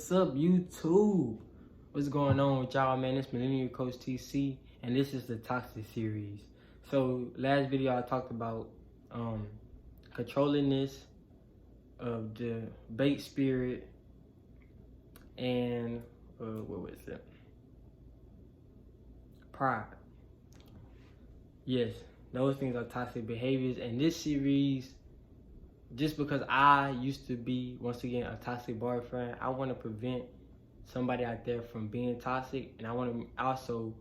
What's up, YouTube? What's going on with y'all, man? It's Millennialcoachtc, and this is the Toxic series. So, last video I talked about controllingness of the bait spirit and what was it? Pride. Yes, those things are toxic behaviors. And this series, just because I used to be, once again, a toxic boyfriend, I want to prevent somebody out there from being toxic, and I want to also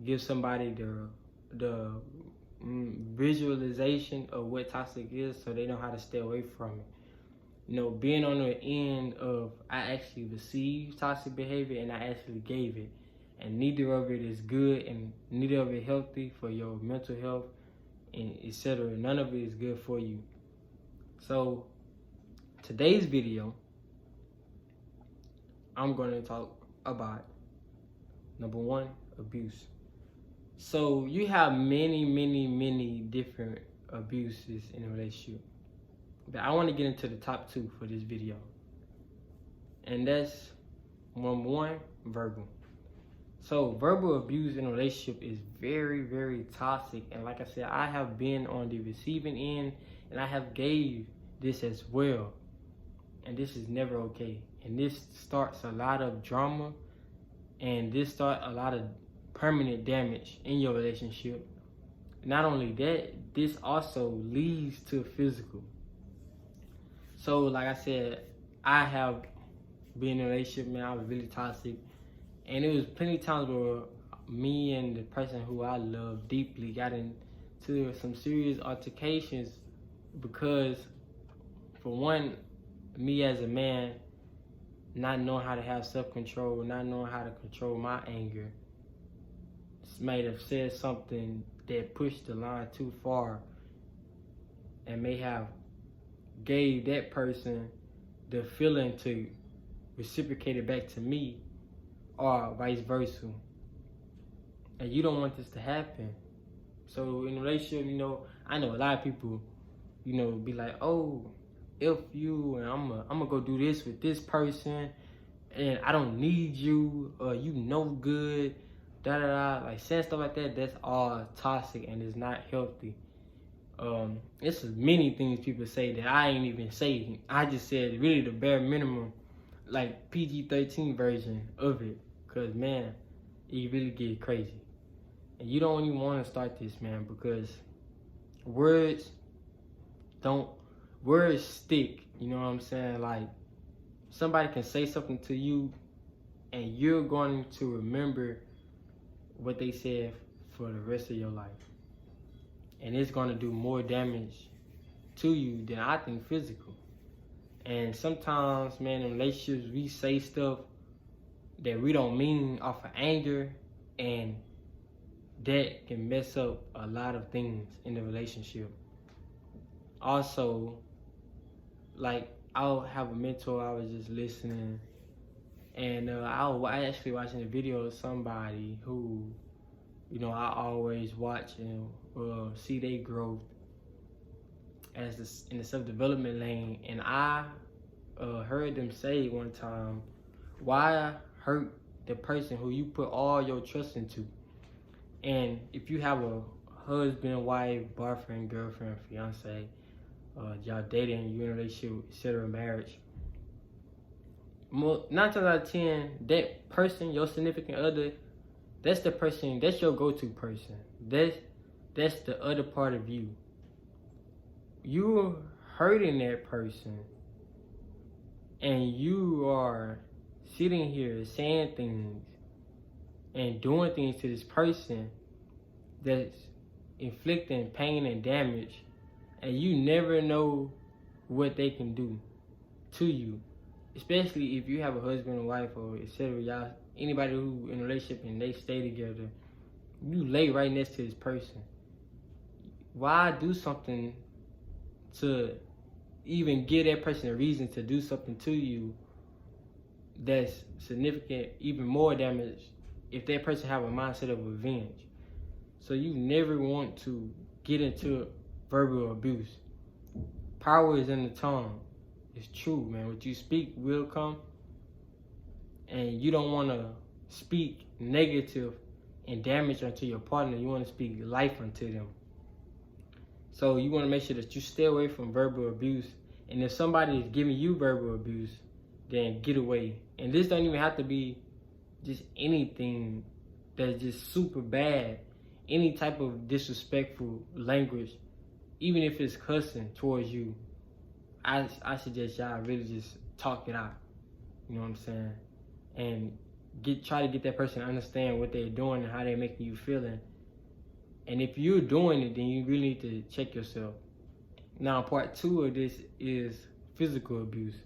give somebody the visualization of what toxic is, so they know how to stay away from it. You know, being on the end of, I actually received toxic behavior and I actually gave it, and neither of it is good, and neither of it healthy for your mental health, and etc. None of it is good for you. So today's video, I'm going to talk about number one, abuse. So you have many different abuses in a relationship, but I want to get into the top two for this video, and that's number one, verbal. So verbal abuse in a relationship is very toxic, and like I said, I have been on the receiving end, and I have gave this as well, and this is never okay. And this starts a lot of drama, and this starts a lot of permanent damage in your relationship. Not only that, this also leads to physical. So like I said, I have been in a relationship, man. I was really toxic, and it was plenty of times where me and the person who I love deeply got into some serious altercations because, for one, me as a man, not knowing how to have self-control, not knowing how to control my anger, might have said something that pushed the line too far and may have gave that person the feeling to reciprocate it back to me, or vice versa. And you don't want this to happen. So in a relationship, you know, I know a lot of people, you know, be like, oh, if you, and I'm gonna go do this with this person, and I don't need you, or you no good, like saying stuff like that. That's all toxic and it's not healthy. It's many things people say that I ain't even saying. I just said really the bare minimum, like pt.2 version of it, cause man, it really get crazy, and you don't even want to start this, man, because words stick, you know what I'm saying? Like, somebody can say something to you and you're going to remember what they said for the rest of your life. And it's going to do more damage to you than I think physical. And sometimes, man, in relationships, we say stuff that we don't mean off of anger, and that can mess up a lot of things in the relationship. Also, like, I'll have a mentor, I was just listening, and I actually watching a video of somebody who, you know, I always watch and see their growth as in the self-development lane. And I heard them say one time, why hurt the person who you put all your trust into? And if you have a husband, wife, boyfriend, girlfriend, fiance, y'all dating, you're in a relationship, etc., marriage, 9 times out of 10, that person, your significant other, that's the person, that's your go-to person. That's the other part of you. You're hurting that person, and you are sitting here saying things and doing things to this person that's inflicting pain and damage, and you never know what they can do to you. Especially if you have a husband and wife, or etc. Y'all, anybody who in a relationship and they stay together, you lay right next to this person. Why do something to even give that person a reason to do something to you that's significant, even more damage, if that person have a mindset of revenge? So you never want to get into verbal abuse. Power is in the tongue. It's true, man. What you speak will come. and you don't want to speak negative and damage onto your partner. You want to speak life unto them. So you want to make sure that you stay away from verbal abuse. And if somebody is giving you verbal abuse, then get away. And this don't even have to be just anything that's just super bad. Any type of disrespectful language, even if it's cussing towards you, I suggest y'all really just talk it out. You know what I'm saying? And try to get that person to understand what they're doing and how they're making you feeling. And if you're doing it, then you really need to check yourself. Now, part 2 of this is physical abuse.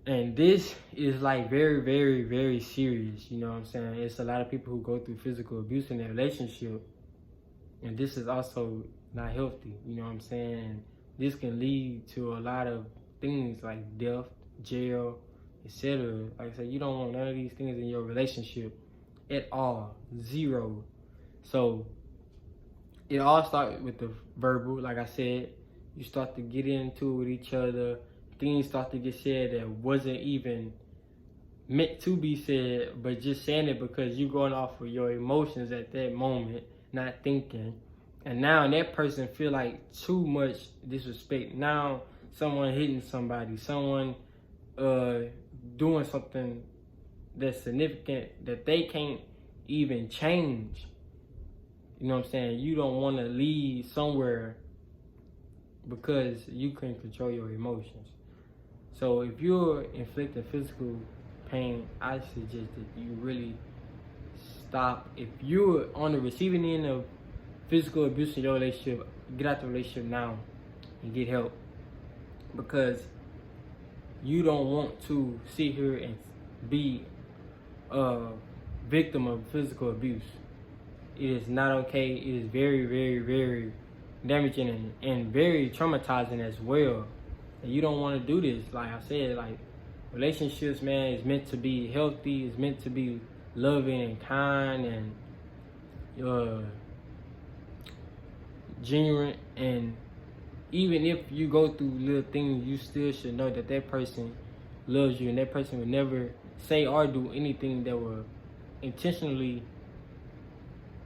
And this is like very, very, very serious. You know what I'm saying? It's a lot of people who go through physical abuse in their relationship. And this is also not healthy. You know what I'm saying? And this can lead to a lot of things like death, jail, etc. Like I said, you don't want none of these things in your relationship at all. Zero. So it all starts with the verbal. Like I said, you start to get into it with each other. Things start to get said that wasn't even meant to be said, but just saying it because you're going off of your emotions at that moment, not thinking. And now that person feel like too much disrespect. Now someone hitting somebody, someone doing something that's significant that they can't even change. You know what I'm saying? You don't want to lead somewhere because you couldn't control your emotions. So if you're inflicting physical pain, I suggest that you really stop. If you're on the receiving end of physical abuse in your relationship, get out the relationship now and get help. Because you don't want to sit here and be a victim of physical abuse. It is not okay. It is very, very, very damaging and very traumatizing as well. And you don't want to do this. Like I said, like relationships, man, is meant to be healthy. It's meant to be loving and kind and genuine. And even if you go through little things, you still should know that that person loves you, and that person will never say or do anything that will intentionally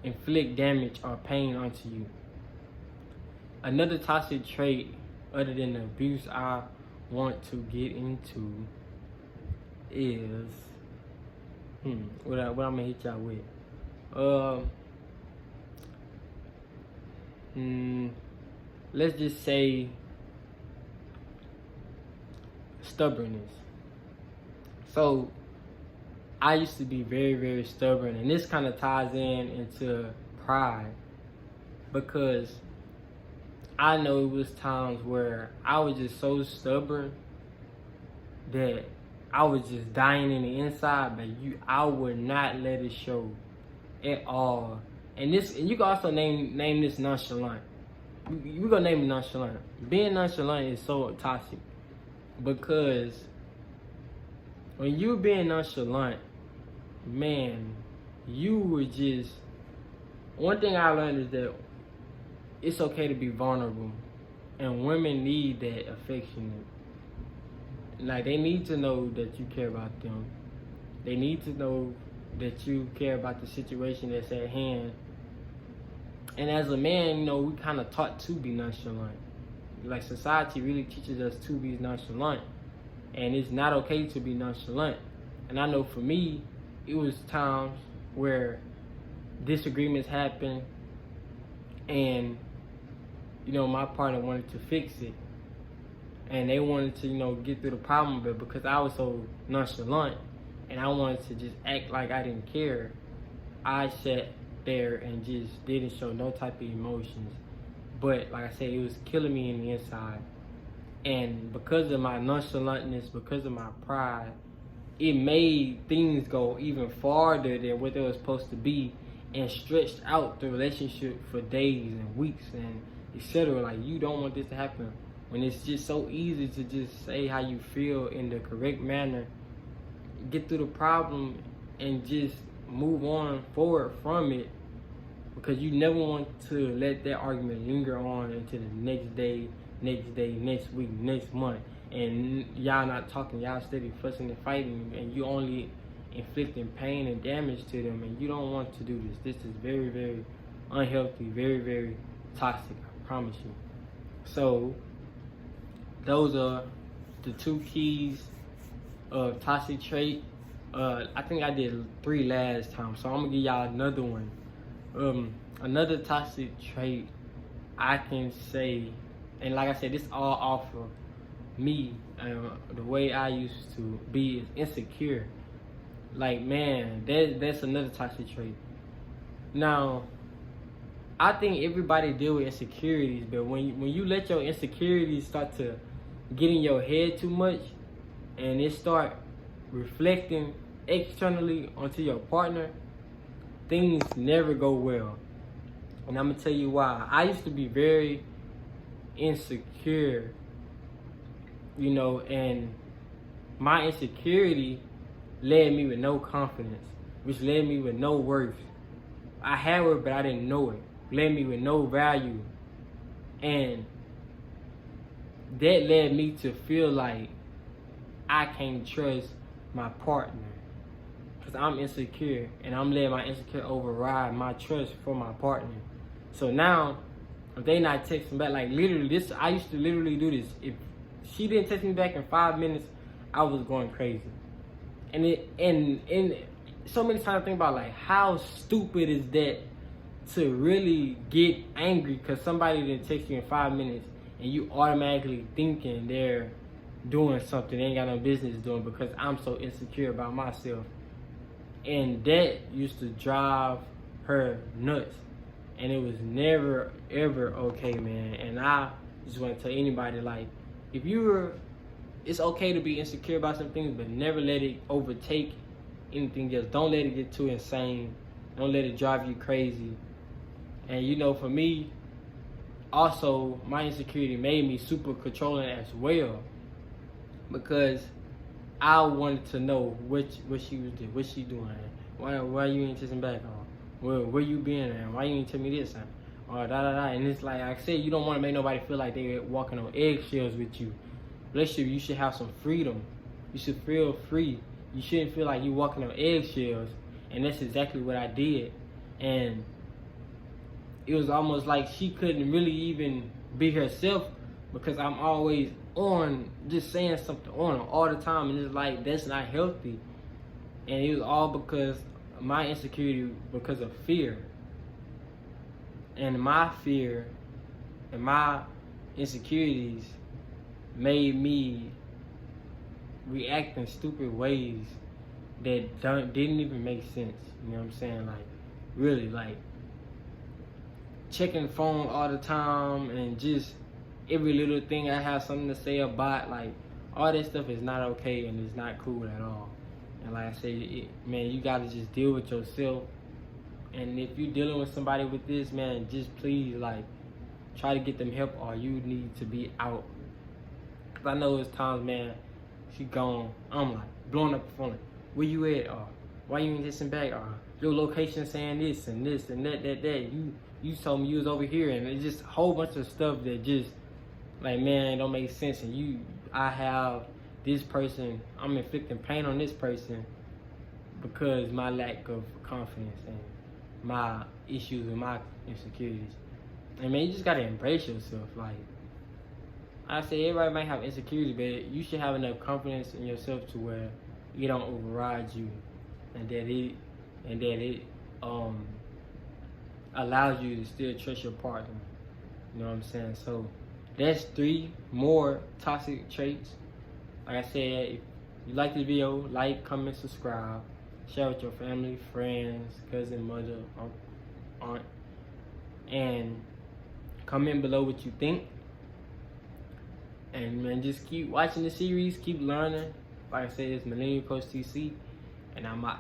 inflict damage or pain onto you. Another toxic trait other than the abuse I want to get into is what I'm gonna hit y'all with. Let's just say stubbornness. So I used to be very, very stubborn, and this kind of ties into pride, because I know it was times where I was just so stubborn that I was just dying in the inside, but I would not let it show at all. And you can also name this nonchalant. We're gonna name it nonchalant. Being nonchalant is so toxic, because when you being nonchalant, man, you would just. One thing I learned is that it's okay to be vulnerable, and women need that affection. Like, they need to know that you care about them. They need to know that you care about the situation that's at hand. And as a man, you know, we kind of taught to be nonchalant. Like, society really teaches us to be nonchalant, and it's not okay to be nonchalant. And I know for me, it was times where disagreements happened, and you know, my partner wanted to fix it, and they wanted to, you know, get through the problem of it, because I was so nonchalant and I wanted to just act like I didn't care. I sat there and just didn't show no type of emotions. But like I said, it was killing me in the inside. And because of my nonchalantness, because of my pride, it made things go even farther than what they were supposed to be, and stretched out the relationship for days and weeks and etc. Like, you don't want this to happen when it's just so easy to just say how you feel in the correct manner, get through the problem, and just move on forward from it, because you never want to let that argument linger on into the next day, next week, next month. and y'all not talking, y'all steady fussing and fighting, and you only inflicting pain and damage to them, and you don't want to do this. This is very, very unhealthy, very, very toxic, I promise you. So those are the 2 keys of toxic trait. I think I did 3 last time, so I'm gonna give y'all another one. Another toxic trait I can say, and like I said, this all off of me, the way I used to be, is insecure. Like, man, that's another toxic trait. Now, I think everybody deal with insecurities, but when you let your insecurities start to get in your head too much, and it start reflecting externally onto your partner, things never go well. And I'm gonna tell you why. I used to be very insecure, you know, and my insecurity led me with no confidence, which led me with no worth. I had worth, but I didn't know it. Led me with no value. And that led me to feel like I can't trust my partner because I'm insecure, and I'm letting my insecure override my trust for my partner. So now, if they not texting back, like literally this, I used to literally do this. If she didn't text me back in 5 minutes, I was going crazy. And so many times I think about, like, how stupid is that to really get angry because somebody didn't text you in 5 minutes, and you automatically thinking they're doing something they ain't got no business doing because I'm so insecure about myself. And that used to drive her nuts. And it was never, ever okay, man. And I just want to tell anybody, like, it's okay to be insecure about some things, but never let it overtake anything else. Don't let it get too insane. Don't let it drive you crazy. And, you know, for me, also, my insecurity made me super controlling as well, because I wanted to know what she was doing, what she doing, why you ain't kissing back on, where you been at, why you ain't tell me this, or da. And it's like I said, you don't want to make nobody feel like they're walking on eggshells with you. Relationship, you should have some freedom. You should feel free. You shouldn't feel like you walking on eggshells. And that's exactly what I did. And it was almost like she couldn't really even be herself because I'm always on, just saying something on her all the time, and it's like, that's not healthy. And it was all because of my insecurity, because of fear. And my fear and my insecurities made me react in stupid ways that didn't even make sense. You know what I'm saying? Like, really, like checking the phone all the time, and just every little thing I have something to say about, like, all that stuff is not okay, and it's not cool at all. And like I said, man, you gotta just deal with yourself. And if you're dealing with somebody with this, man, just please, like, try to get them help, or you need to be out. Cause I know there's times, man, she gone, I'm like blowing up the phone, like, where you at, or why you ain't listening back, or your location saying this and this and that. You told me you was over here, and it's just a whole bunch of stuff that just, like, man, don't make sense. And I have this person, I'm inflicting pain on this person because my lack of confidence and my issues with my insecurities. And man, you just gotta embrace yourself. Like I say, everybody might have insecurities, but you should have enough confidence in yourself to where it don't override you, and that it allows you to still trust your partner. You know what I'm saying? So that's 3 more toxic traits. Like I said, if you like this video, like, comment, subscribe, share with your family, friends, cousin, mother, aunt, and comment below what you think. And man, just keep watching the series, keep learning. Like I said, it's Millennial Coach TC, and I'm out.